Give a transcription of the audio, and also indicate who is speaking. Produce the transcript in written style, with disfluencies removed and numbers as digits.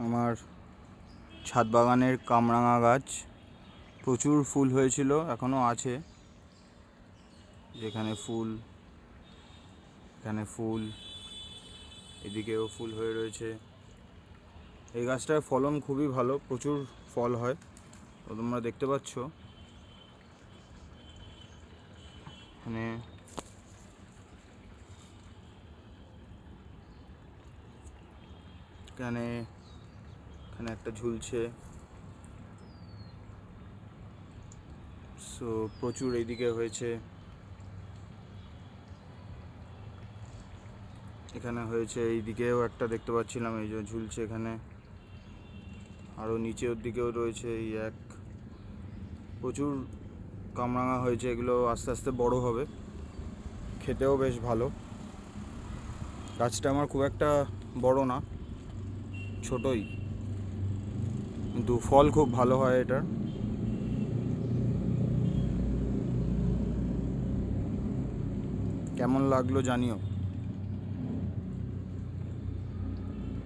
Speaker 1: আমার ছাদ বাগানের কামরাঙা গাছ প্রচুর ফুল হয়েছিল, এখনও আছে। যেখানে ফুল, এখানে ফুল, এদিকেও ফুল হয়ে রয়েছে। এই গাছটার ফলন খুবই ভালো, প্রচুর ফল হয়, তো তোমরা দেখতে পাচ্ছ। এখানে এখানে এখানে একটা ঝুলছে, সো প্রচুর এইদিকে হয়েছে। এখানে হয়েছে, এইদিকেও একটা দেখতে পাচ্ছিলাম, এই যে ঝুলছে এখানে। আরও নিচের দিকেও রয়েছে, এই এক। প্রচুর কামরাঙা হয়েছে, এগুলো আস্তে আস্তে বড় হবে, খেতেও বেশ ভালো। গাছটা আমার খুব একটা বড় না, ছোটই, কিন্তু ফল খুব ভালো হয় এটার। কেমন লাগলো জানিও।